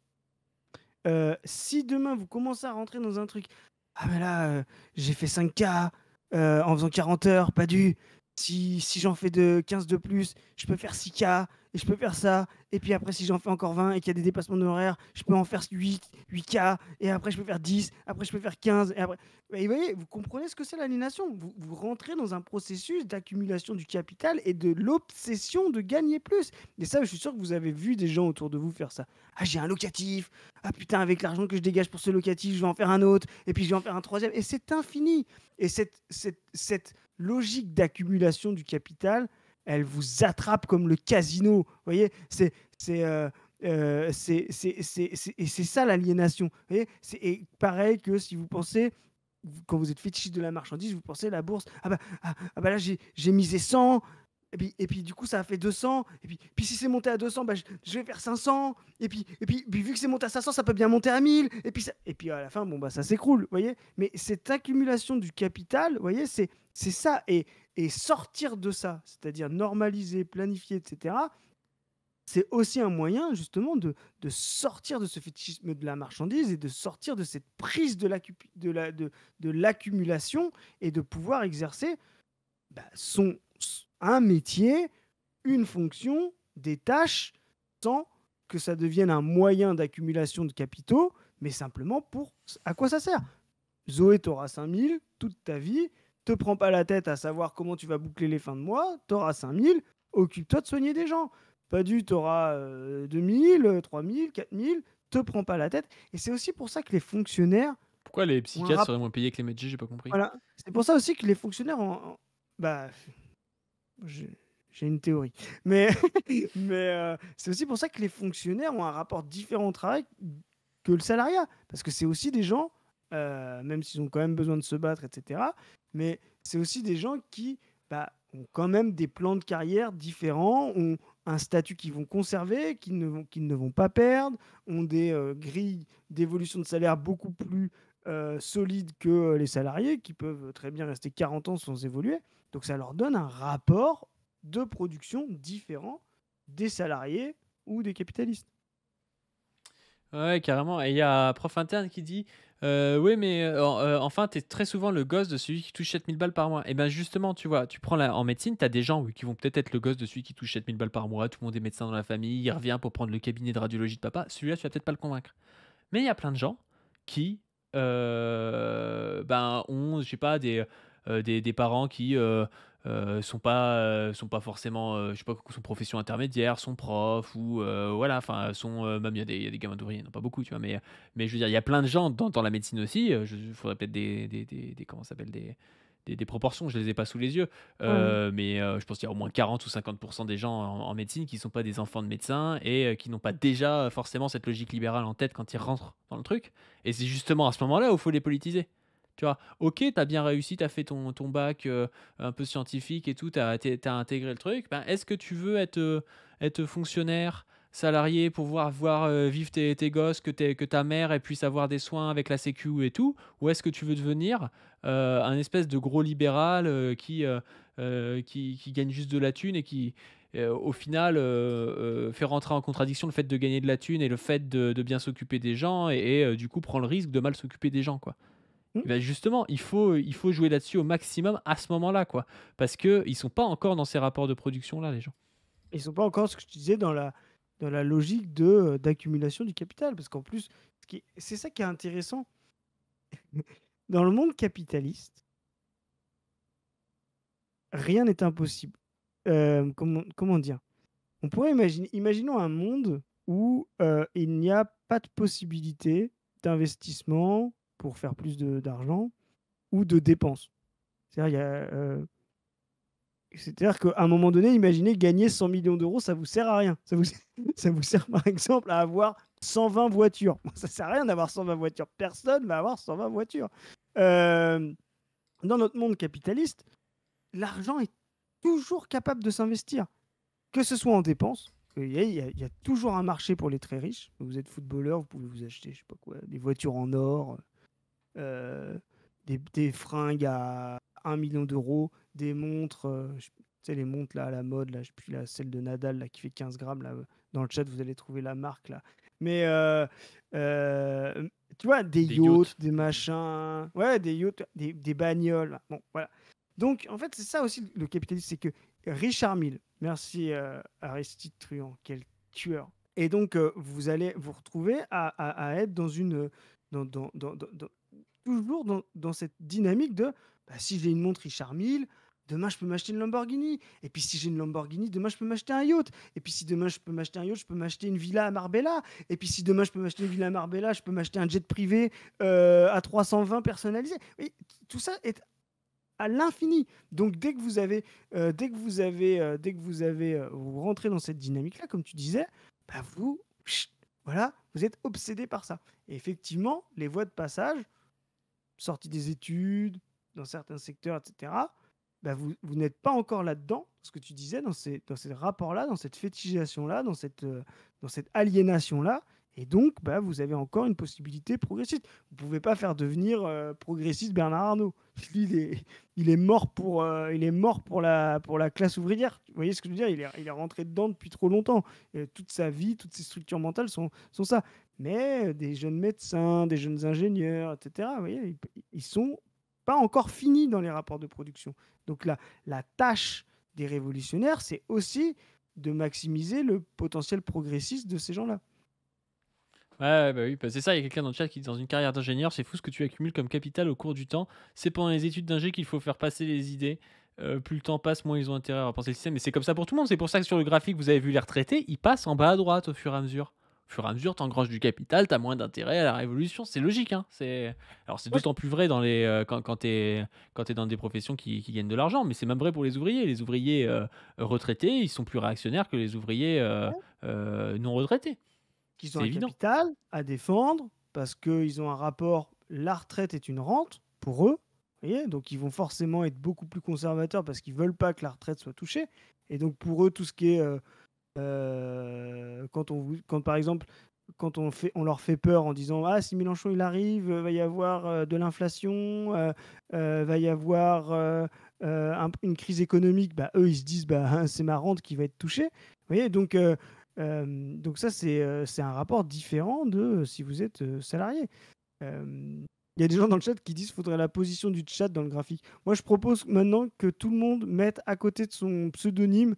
Si demain vous commencez à rentrer dans un truc, ah mais là, j'ai fait 5K en faisant 40 heures, pas dû. Si j'en fais 15 de plus, je peux faire 6K et je peux faire ça. Et puis après, si j'en fais encore 20 et qu'il y a des dépassements d'horaire, je peux en faire 8K. Et après, je peux faire 10. Après, je peux faire 15. Et après... Et vous voyez, vous comprenez ce que c'est l'aliénation. Vous rentrez dans un processus d'accumulation du capital et de l'obsession de gagner plus. Et ça, je suis sûr que vous avez vu des gens autour de vous faire ça. Ah, j'ai un locatif. Ah putain, avec l'argent que je dégage pour ce locatif, je vais en faire un autre. Et puis, je vais en faire un troisième. Et c'est infini. Et cette logique d'accumulation du capital, elle vous attrape comme le casino. Vous voyez, et c'est ça l'aliénation. Vous voyez, c'est pareil que si vous pensez, quand vous êtes fétichiste de la marchandise, vous pensez la bourse, ah bah là j'ai misé 100, et puis du coup ça a fait 200, et puis si c'est monté à 200, bah, je vais faire 500, et puis vu que c'est monté à 500, ça peut bien monter à 1000, et puis à la fin, bon bah ça s'écroule, vous voyez. Mais cette accumulation du capital, vous voyez, c'est ça, et sortir de ça, c'est-à-dire normaliser, planifier, etc., c'est aussi un moyen justement de sortir de ce fétichisme de la marchandise et de sortir de cette prise de l'accumulation et de pouvoir exercer bah, un métier, une fonction, des tâches, sans que ça devienne un moyen d'accumulation de capitaux, mais simplement pour à quoi ça sert. Zoé, tu auras 5000 toute ta vie, te prends pas la tête à savoir comment tu vas boucler les fins de mois, tu auras 5000, occupe-toi de soigner des gens. Pas du, tu auras 2000, 3000, 4000, te prends pas la tête. Et c'est aussi pour ça que les fonctionnaires Pourquoi les ont un psychiatres rap... seraient moins payés que les médecins? J'ai pas compris. Voilà. C'est pour ça aussi que les fonctionnaires ont... Bah, j'ai j'ai une théorie. Mais, c'est aussi pour ça que les fonctionnaires ont un rapport différent au travail que le salariat. Parce que c'est aussi des gens, même s'ils ont quand même besoin de se battre, etc., mais c'est aussi des gens qui bah, ont quand même des plans de carrière différents, ont un statut qu'ils vont conserver, qu'ils ne vont pas perdre, ont des grilles d'évolution de salaire beaucoup plus solides que les salariés, qui peuvent très bien rester 40 ans sans évoluer. Donc ça leur donne un rapport de production différent des salariés ou des capitalistes. Ouais, carrément. Et il y a un prof interne qui dit oui, mais enfin, tu es très souvent le gosse de celui qui touche 7000 balles par mois. Et ben justement, tu vois, tu prends en médecine, tu as des gens oui, qui vont peut-être être le gosse de celui qui touche 7000 balles par mois. Tout le monde est médecin dans la famille, il revient pour prendre le cabinet de radiologie de papa. Celui-là, tu vas peut-être pas le convaincre. Mais il y a plein de gens qui ben, ont, je sais pas, des parents qui sont pas forcément, je sais pas, sont profession intermédiaire, sont profs ou voilà, enfin, sont même il y a des gamins d'ouvriers, non pas beaucoup, tu vois, mais je veux dire, il y a plein de gens dans la médecine aussi. Il faudrait peut-être des comment ça s'appelle des proportions, je les ai pas sous les yeux, Ouais. mais je pense qu'il y a au moins 40 ou 50% des gens en médecine qui sont pas des enfants de médecins et qui n'ont pas déjà forcément cette logique libérale en tête quand ils rentrent dans le truc. Et c'est justement à ce moment-là où il faut les politiser. Tu vois, ok, t'as bien réussi, t'as fait ton bac un peu scientifique et tout, t'as intégré le truc. Ben, est-ce que tu veux être fonctionnaire, salarié pour voir vivre tes gosses, que ta mère elle puisse avoir des soins avec la Sécu et tout? Ou est-ce que tu veux devenir un espèce de gros libéral qui gagne juste de la thune et qui, au final, fait rentrer en contradiction le fait de gagner de la thune et le fait de bien s'occuper des gens et du coup prend le risque de mal s'occuper des gens, quoi. Hmm. Et bah, justement, il faut jouer là-dessus au maximum à ce moment-là, quoi. Parce qu'ils sont pas encore dans ces rapports de production-là, les gens. Ils sont pas encore, ce que je te disais, dans la logique d'accumulation du capital. Parce qu'en plus, c'est ça qui est intéressant. Dans le monde capitaliste, rien n'est impossible. Comment dire? On pourrait imaginons un monde où il n'y a pas de possibilité d'investissement pour faire plus d'argent ou de dépenses. C'est-à-dire, c'est-à-dire qu'à un moment donné, imaginez gagner 100 millions d'euros, ça vous sert à rien. Ça vous sert par exemple à avoir 120 voitures. Ça sert à rien d'avoir 120 voitures. Personne va avoir 120 voitures. Euh, dans notre monde capitaliste, l'argent est toujours capable de s'investir, que ce soit en dépenses. Il y a toujours un marché pour les très riches. Vous êtes footballeur, vous pouvez vous acheter, je sais pas quoi, des voitures en or, euh, des fringues à 1 million d'euros, des montres, tu sais, les montres là, à la mode, là, je sais plus, là, celle de Nadal là, qui fait 15 grammes. Là, dans le chat, vous allez trouver la marque. Là. Mais euh, tu vois, des Des yachts. yachts, des machins, ouais, des yachts, des bagnoles. Bon, voilà. Donc, en fait, c'est ça aussi le capitalisme, c'est que Richard Mille, merci Aristide Truand, quel tueur. Et donc, vous allez vous retrouver à être dans une, toujours dans cette dynamique de bah, si j'ai une montre Richard Mille, demain je peux m'acheter une Lamborghini. Et puis si j'ai une Lamborghini, demain je peux m'acheter un yacht. Et puis si demain je peux m'acheter un yacht, je peux m'acheter une villa à Marbella. Et puis si demain je peux m'acheter une villa à Marbella, je peux m'acheter un jet privé à 320 personnalisé. Oui, tout ça est à l'infini. Donc vous rentrez dans cette dynamique-là, comme tu disais, bah voilà, vous êtes obsédé par ça. Et effectivement, les voies de passage, sortie des études, dans certains secteurs, etc., bah vous n'êtes pas encore là-dedans, ce que tu disais, dans ces rapports-là, dans cette fétichisation-là, dans cette aliénation-là. Et donc, bah, vous avez encore une possibilité progressiste. Vous ne pouvez pas faire devenir progressiste Bernard Arnault. Lui, il est mort pour la classe ouvrière. Vous voyez ce que je veux dire? Il est rentré dedans depuis trop longtemps. Et toute sa vie, toutes ses structures mentales sont ça. Mais des jeunes médecins, des jeunes ingénieurs, etc., vous voyez, ils sont pas encore finis dans les rapports de production. Donc la tâche des révolutionnaires, c'est aussi de maximiser le potentiel progressiste de ces gens-là. Ouais, bah oui, bah c'est ça, il y a quelqu'un dans le chat qui dit dans une carrière d'ingénieur, c'est fou ce que tu accumules comme capital au cours du temps. C'est pendant les études d'ingé qu'il faut faire passer les idées. Plus le temps passe, moins ils ont intérêt à repenser le système. Mais c'est comme ça pour tout le monde. C'est pour ça que sur le graphique, vous avez vu les retraités, ils passent en bas à droite au fur et à mesure. Au fur et à mesure, t'engranges du capital, t'as moins d'intérêt à la révolution. C'est logique, hein. Alors c'est Ouais, d'autant plus vrai quand t'es dans des professions qui gagnent de l'argent, mais c'est même vrai pour les ouvriers. Les ouvriers retraités, ils sont plus réactionnaires que les ouvriers ouais. non retraités. Qu'ils ont C'est un évident. capital à défendre parce qu'ils ont un rapport, la retraite est une rente pour eux. Vous voyez, donc ils vont forcément être beaucoup plus conservateurs parce qu'ils veulent pas que la retraite soit touchée. Et donc pour eux, tout ce qui est quand par exemple, quand on leur fait peur en disant ah si Mélenchon il arrive, va y avoir de l'inflation, va y avoir une crise économique, bah eux ils se disent bah c'est ma rente qui va être touchée. Vous voyez donc ça c'est un rapport différent de si vous êtes salarié. Il y a des gens dans le chat qui disent qu'il faudrait la position du chat dans le graphique. Moi, je propose maintenant que tout le monde mette à côté de son pseudonyme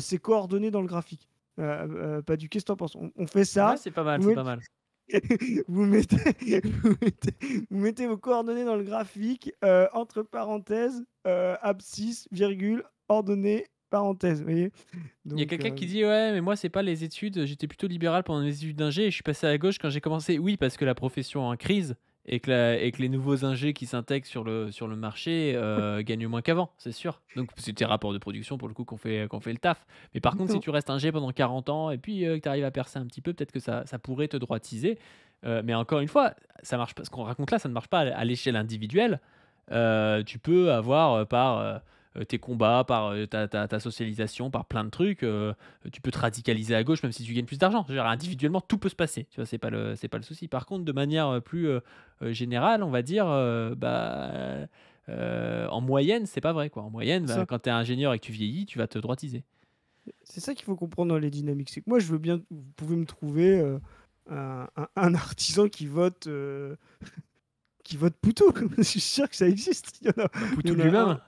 ses coordonnées dans le graphique. Pas du qu'est-ce que t'en penses? On fait Ouais, ça. c'est pas mal, Vous c'est pas mettez, mal. vous mettez, vous mettez vos coordonnées dans le graphique, entre parenthèses, abscisse, virgule, ordonnée, parenthèse. Vous voyez? Il y a Donc, quelqu'un qui dit ouais, mais moi c'est pas les études, j'étais plutôt libéral pendant mes études d'ingé et je suis passé à gauche quand j'ai commencé. Oui, parce que la profession est en crise et que les nouveaux ingés qui s'intègrent sur le marché gagnent moins qu'avant, c'est sûr. Donc c'est tes rapports de production pour le coup qu'on fait le taf. Mais par contre, si exactement. tu restes ingé pendant 40 ans et puis que tu arrives à percer un petit peu, peut-être que ça pourrait te droitiser. Mais encore une fois, ça marche pas. Ce qu'on raconte là, ça ne marche pas à l'échelle individuelle. Tu peux avoir tes combats, par ta socialisation, par plein de trucs. Tu peux te radicaliser à gauche même si tu gagnes plus d'argent. Je veux dire, individuellement, tout peut se passer. Tu vois, c'est pas le souci. Par contre, de manière plus générale, on va dire, en moyenne, c'est pas vrai, quoi. En moyenne, C'est ça. quand tu es ingénieur et que tu vieillis, tu vas te droitiser. C'est ça qu'il faut comprendre dans les dynamiques. C'est que moi, je veux bien, vous pouvez me trouver un artisan qui vote Poutou. Je suis sûr que ça existe. Bah, Il Poutou y en a lui-même. un.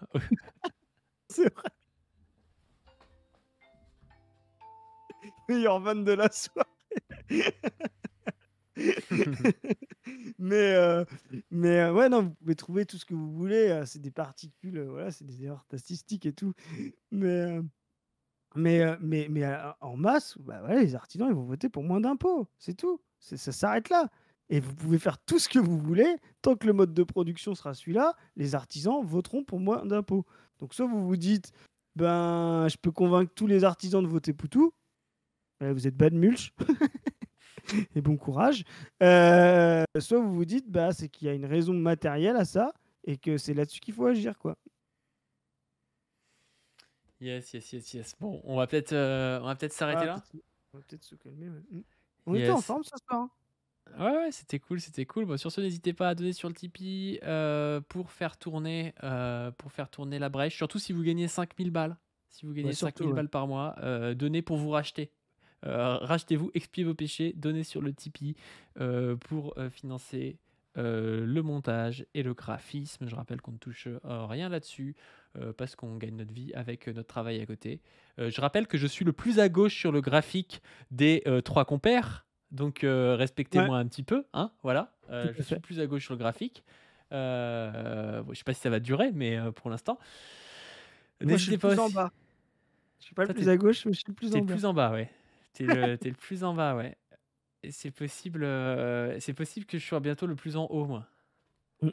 C'est vrai, meilleur van de la soirée. Mais ouais, non, vous pouvez trouver tout ce que vous voulez. C'est des particules, voilà, c'est des erreurs statistiques et tout. Mais, en masse, bah ouais, les artisans, ils vont voter pour moins d'impôts. C'est tout. Ça s'arrête là. Et vous pouvez faire tout ce que vous voulez. Tant que le mode de production sera celui-là, les artisans voteront pour moins d'impôts. Donc, soit vous vous dites, ben, je peux convaincre tous les artisans de voter Poutou. Vous êtes bad mulch. Et bon courage. Soit vous vous dites, bah, c'est qu'il y a une raison matérielle à ça et que c'est là-dessus qu'il faut agir, quoi. Yes, yes, yes, yes. Bon, on va peut-être s'arrêter Ah, là. on va peut-être se calmer. Ouais. On était en Yes. forme ce soir, hein. Ouais, ouais, c'était cool, c'était cool. Bon, sur ce, n'hésitez pas à donner sur le Tipeee pour faire tourner la brèche. Surtout si vous gagnez 5000 balles. Si vous Ouais, gagnez surtout, 5000 ouais. balles par mois, donnez pour vous racheter. Rachetez-vous, expiez vos péchés, donnez sur le Tipeee pour financer le montage et le graphisme. Je rappelle qu'on ne touche rien là-dessus parce qu'on gagne notre vie avec notre travail à côté. Je rappelle que je suis le plus à gauche sur le graphique des trois compères. Donc Ouais, respectez-moi un petit peu, hein, voilà. tout Je à suis le fait. plus à gauche sur le graphique. Bon, je sais pas si ça va durer, mais pour l'instant. Moi, je suis N'hésitez le pas plus en aussi. bas. Je suis pas le Toi, plus à gauche, mais je suis le plus t'es en le bas. plus en bas, ouais. T'es le plus en bas, ouais. Et c'est possible que je sois bientôt le plus en haut, moi. Mmh,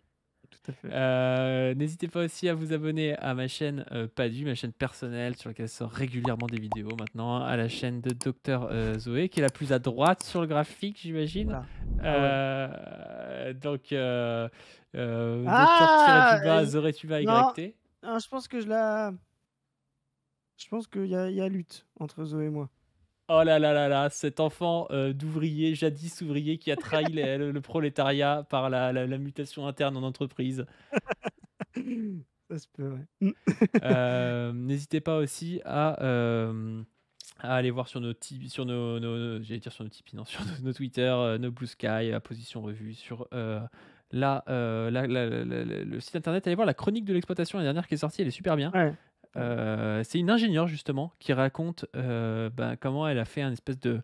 tout à fait. N'hésitez pas aussi à vous abonner à ma chaîne Padu, ma chaîne personnelle sur laquelle sort régulièrement des vidéos maintenant, à la chaîne de Docteur Zoé, qui est la plus à droite sur le graphique, j'imagine. Voilà. Ah ouais. Donc, Ah! Docteur-du-bas, Zoé-tu-bas, Non, YT. non, je pense qu'il y a lutte entre Zoé et moi. Oh là là là là, cet enfant d'ouvrier, jadis ouvrier, qui a trahi le prolétariat par la mutation interne en entreprise. Ça se peut, ouais. Mmh. N'hésitez pas aussi à aller voir sur sur j'allais dire sur nos Tipeee, non, sur nos Twitter, nos Blue Sky, la position revue, sur le site internet. Allez voir la chronique de l'exploitation, la dernière qui est sortie, elle est super bien. Ouais. Ouais. C'est une ingénieure justement qui raconte comment elle a fait un espèce de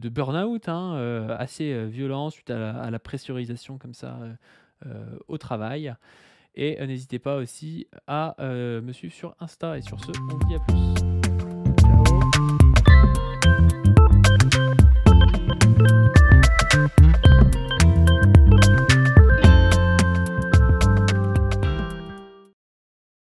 burn-out hein, assez violent suite à la pressurisation comme ça au travail. Et n'hésitez pas aussi à me suivre sur Insta. Et sur ce, on vous dit à plus.